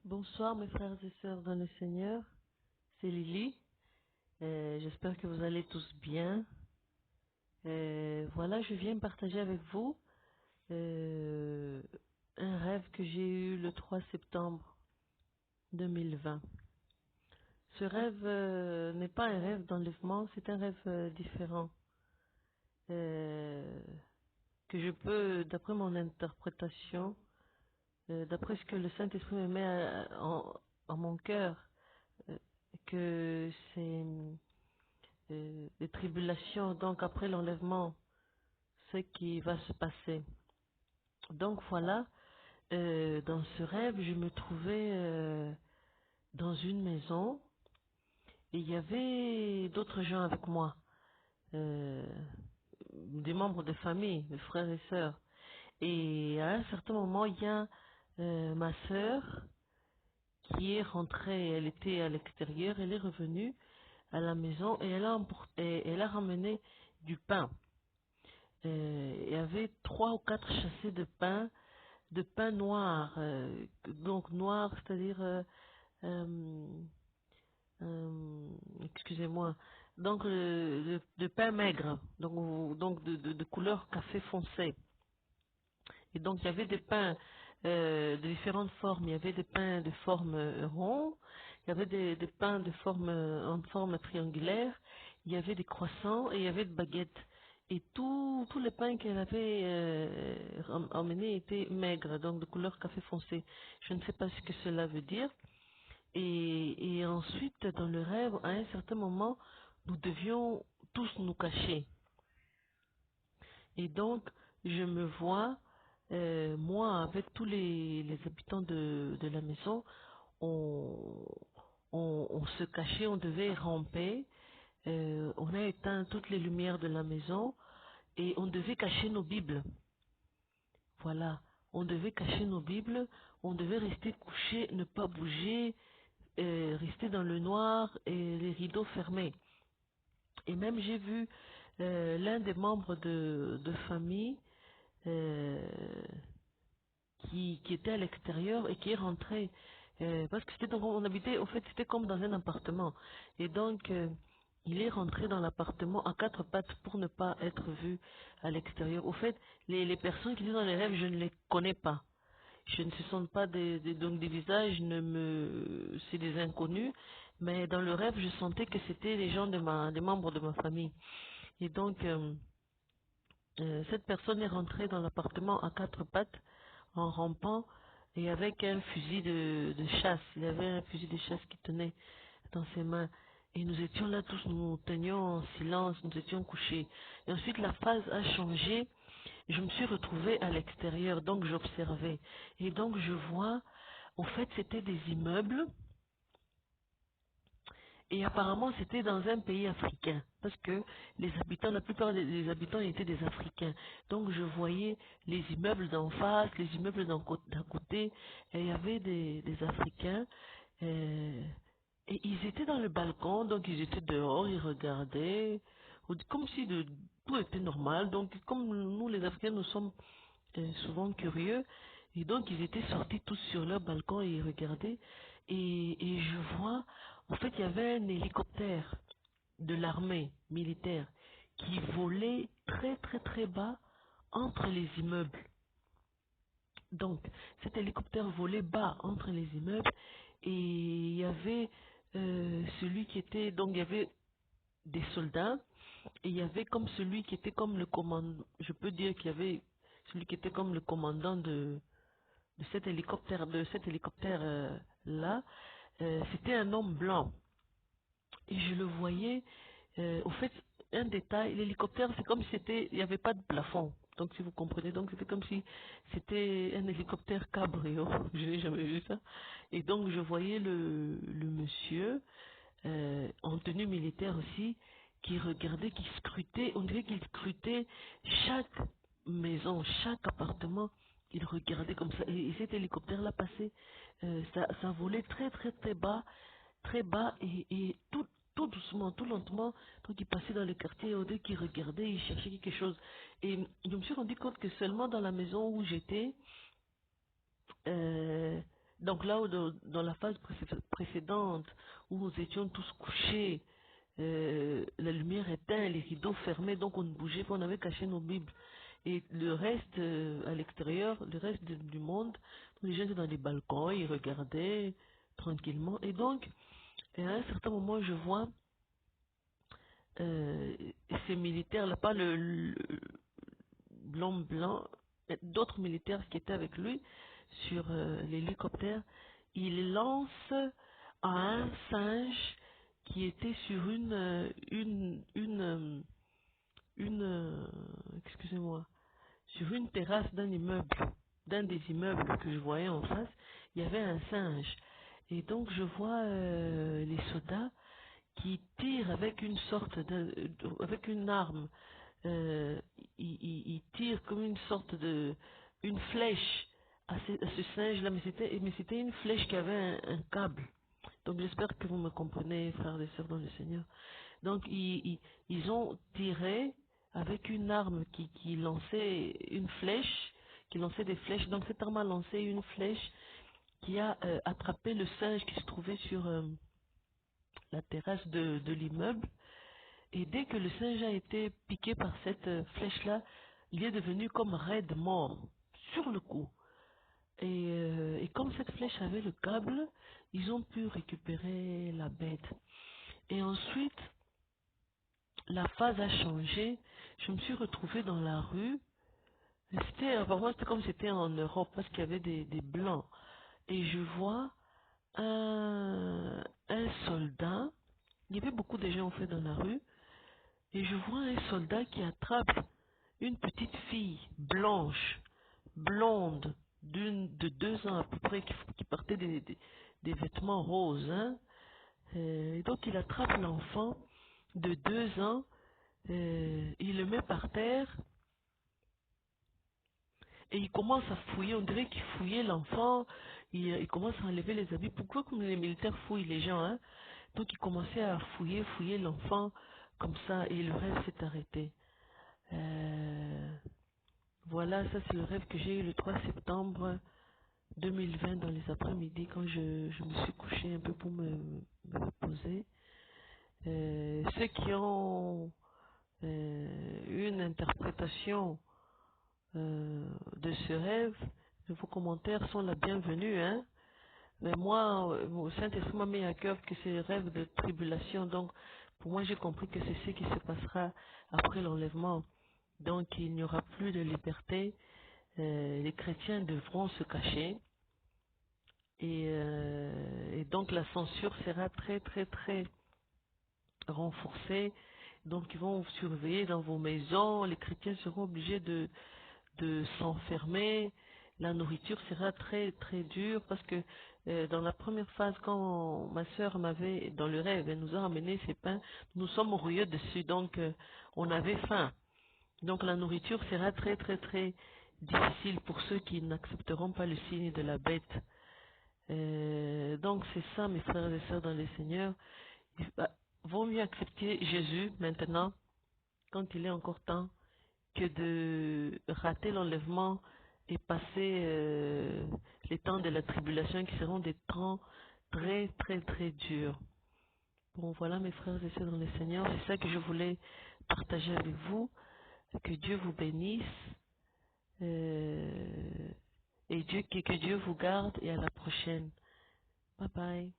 Bonsoir mes frères et sœurs dans le Seigneur, c'est Lily. J'espère que vous allez tous bien. Voilà, je viens partager avec vous euh, un rêve que j'ai eu le 3 septembre 2020. Ce rêve n'est pas un rêve d'enlèvement, c'est un rêve différent euh, que je peux, d'après mon interprétation, d'après ce que le Saint-Esprit me met en mon cœur, euh, que c'est des tribulations, donc après l'enlèvement, ce qui va se passer. Donc voilà, dans ce rêve, je me trouvais dans une maison et il y avait d'autres gens avec moi, euh, des membres de famille, mes frères et sœurs. Et à un certain moment, il y a ma sœur qui est rentrée, elle était à l'extérieur, elle est revenue à la maison et elle a ramené du pain. Il y avait 3 ou 4 chassés de pain noir, donc noir, c'est-à-dire, euh, excusez-moi, donc de pain maigre, donc de couleur café foncé. Et donc il y avait des pains de différentes formes. Il y avait des pains de forme rond, il y avait des pains de forme en forme triangulaire, il y avait des croissants et il y avait des baguettes. Et tous les pains qu'elle avait emmenés étaient maigres, donc de couleur café foncé. Je ne sais pas ce que cela veut dire. Et ensuite, dans le rêve, à un certain moment, nous devions tous nous cacher. Et donc, je me vois, moi, avec tous les habitants de la maison, on, on se cachait, on devait ramper, on a éteint toutes les lumières de la maison et on devait cacher nos Bibles. Voilà, on devait cacher nos Bibles, on devait rester couché, ne pas bouger, rester dans le noir et les rideaux fermés. Et même j'ai vu l'un des membres de famille euh, qui était à l'extérieur et qui est rentré parce que c'était donc on habitait au fait c'était comme dans un appartement et donc il est rentré dans l'appartement à 4 pattes pour ne pas être vu à l'extérieur. Au fait, les personnes qui sont dans les rêves, je ne les connais pas. Je ne se sens pas donc des visages, c'est des inconnus, mais dans le rêve, je sentais que c'était les gens des membres de ma famille. Et donc, cette personne est rentrée dans l'appartement à 4 pattes, en rampant, et avec un fusil de chasse. Il avait un fusil de chasse qui tenait dans ses mains. Et nous étions là tous, nous tenions en silence, nous étions couchés. Et ensuite, la phase a changé. Je me suis retrouvée à l'extérieur, donc j'observais. Et donc, je vois, au fait, c'était des immeubles et apparemment, c'était dans un pays africain, parce que les habitants, la plupart des habitants étaient des Africains. Donc, je voyais les immeubles d'en face, les immeubles d'un côté, et il y avait des Africains, euh, et ils étaient dans le balcon, donc ils étaient dehors, ils regardaient, comme si tout était normal. Donc, comme nous, les Africains, nous sommes souvent curieux. Et donc, ils étaient sortis tous sur leur balcon et ils regardaient. Et je vois, en fait, il y avait un hélicoptère de l'armée militaire qui volait très très très bas entre les immeubles. Donc, cet hélicoptère volait bas entre les immeubles et il y avait celui qui était, donc il y avait des soldats et il y avait comme celui qui était comme le commandant, je peux dire qu'il y avait celui qui était comme le commandant de cet hélicoptère là, c'était un homme blanc et je le voyais. Au fait, un détail, l'hélicoptère, c'est comme si c'était, il n'y avait pas de plafond. Donc si vous comprenez, donc c'était comme si c'était un hélicoptère cabrio. Je n'ai jamais vu ça. Et donc je voyais le monsieur en tenue militaire aussi, qui regardait, qui scrutait, on dirait qu'il scrutait chaque maison, chaque appartement, il regardait comme ça. Et cet hélicoptère-là passait, ça volait très très très bas et tout doucement, tout lentement. Donc il passait dans le quartier, au dès qu'il regardait, il cherchait quelque chose. Et je me suis rendu compte que seulement dans la maison où j'étais, euh, Donc là où dans la phase précédente, où nous étions tous couchés, la lumière éteinte, les rideaux fermés, donc on ne bougeait pas, on avait caché nos Bibles. Et le reste, à l'extérieur, le reste du monde, les gens étaient dans les balcons, ils regardaient tranquillement. Et donc, à un certain moment, je vois euh, ces militaires-là, pas l'homme blanc, mais d'autres militaires qui étaient avec lui sur l'hélicoptère, il lance à un singe qui était sur excusez-moi, sur une terrasse d'un immeuble, d'un des immeubles que je voyais en face, il y avait un singe. Et donc je vois les soldats qui tirent avec une sorte avec une arme. Il tire comme une sorte une flèche à ce singe-là, mais c'était une flèche qui avait un câble. Donc j'espère que vous me comprenez, frères et sœurs dans le Seigneur. Donc ils ont tiré avec une arme qui lançait une flèche, qui lançait des flèches. Donc cette arme a lancé une flèche qui a attrapé le singe qui se trouvait sur la terrasse de l'immeuble. Et dès que le singe a été piqué par cette flèche-là, il est devenu comme raide mort, sur le coup. Et comme cette flèche avait le câble, ils ont pu récupérer la bête. Et ensuite, la phase a changé. Je me suis retrouvée dans la rue. Pour moi, c'était comme si c'était en Europe, parce qu'il y avait des blancs. Et je vois un soldat. Il y avait beaucoup de gens en fait dans la rue. Et je vois un soldat qui attrape une petite fille blanche, blonde, de 2 ans à peu près, qui portait des vêtements roses. Hein. Et donc il attrape l'enfant de 2 ans, il le met par terre et il commence à fouiller. On dirait qu'il fouillait l'enfant. Il commence à enlever les habits. Pourquoi comme les militaires fouillent les gens, hein? Donc il commençait à fouiller l'enfant comme ça et le rêve s'est arrêté. Euh, Voilà, ça c'est le rêve que j'ai eu le 3 septembre 2020 dans les après-midi quand je me suis couché un peu pour me reposer. Ceux qui ont eu une interprétation de ce rêve, vos commentaires sont la bienvenue, hein. Mais moi, au Saint-Esprit m'a mis à cœur que c'est le rêve de tribulation. Donc, pour moi, j'ai compris que c'est ce qui se passera après l'enlèvement. Donc, il n'y aura plus de liberté. Les chrétiens devront se cacher. Et donc, la censure sera très, très, très renforcée. Donc, ils vont vous surveiller dans vos maisons. Les chrétiens seront obligés de s'enfermer. La nourriture sera très très dure parce que dans la première phase, quand ma sœur m'avait, dans le rêve, elle nous a amené ces pains, nous sommes rieux dessus, donc on avait faim. Donc la nourriture sera très très très difficile pour ceux qui n'accepteront pas le signe de la bête. Donc c'est ça, mes frères et sœurs dans le Seigneur. Vaut mieux accepter Jésus maintenant, quand il est encore temps, que de rater l'enlèvement et passer les temps de la tribulation qui seront des temps très très très durs. Bon voilà mes frères et sœurs dans le Seigneur, c'est ça que je voulais partager avec vous. Que Dieu vous bénisse et que Dieu vous garde et à la prochaine. Bye bye.